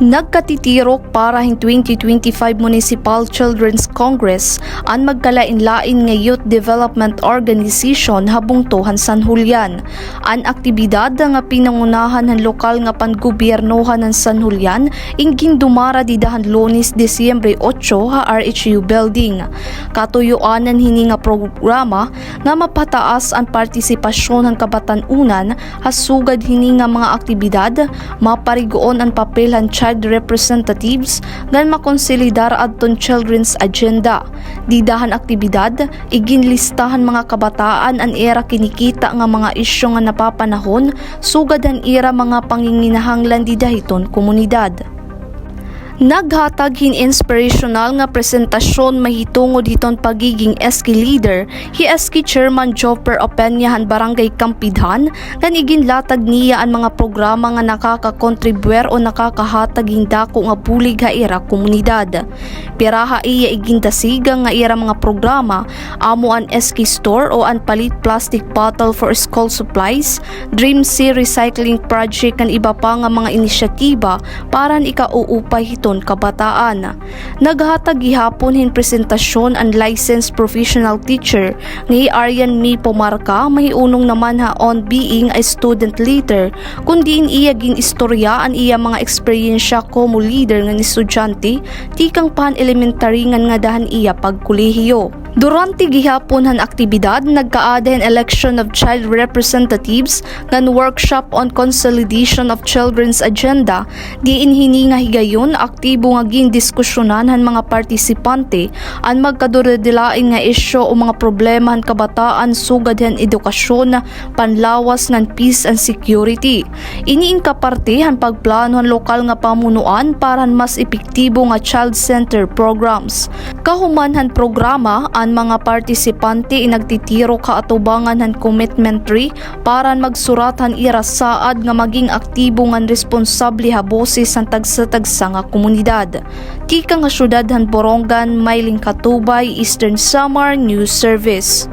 Nagkatitirok para hin 2025 Municipal Children's Congress ang magkalain-lain nga Youth Development Organization habung tuhan San Julian. Ang aktibidad nga pinangunahan ng lokal nga panggobyernohan ng San Julian ingin dumara didahan Lunes, Disyembre 8 ha RHU Building. Katuyuanan hini nga programa nga mapataas ang partisipasyon ng kabatan-unan hasugad hini nga mga aktibidad maparigoon ang papel han child representatives ngan makonsolidar adton children's agenda. Didahan aktibidad iginlistahan mga kabataan an era kinikita nga mga isyu nga napapanahon sugad han era mga panginginahanglan didahiton komunidad. Naghatag hin inspirational nga presentasyon mahitungod hiton pagiging SK leader hi SK Chairman Joffer Opeña han Barangay Kampidhan kan iginlatag niya ang mga programa nga nakakakontribuer o nakakahatag hin dako nga bulig ha era komunidad. Piraha iya igindasiga nga era mga programa amo an SK Store o an palit plastic bottle for school supplies, Dream Sea Recycling Project kan iba pa nga mga inisyatiba para ikauupay hiton kabataan. Naghatag gihapon hin presentasyon ang licensed professional teacher ni Aryan Mi Pomarca mahiunong naman ha on being a student leader kundi iya gin istorya an iya mga eksperyensya como leader nga ni estudyante tikang pan elementary nga dahan iya pagkolehiyo. Durante gihapon han aktibidad nagkaadahin election of child representatives ngan workshop on consolidation of children's agenda diin hini nga higayon aktibo nga gindiskusyonan han mga partisipante ang magkaduredilain nga isyu o mga problema han kabataan sugad han edukasyon panlawas ngan peace and security. Iniin kaparte han pagplano han lokal nga pamunuan para han mas epektibo nga child center programs. Kahuman han programa ang mga partisipante inagtitiro kaatubangan han commitment tree para magsurat han irasaad nga maging aktibo ngan responsable ha boses han tagsa-tagsa nga komunidad. Tika nga syudad han Borongan, Mailing Katubay, Eastern Samar News Service.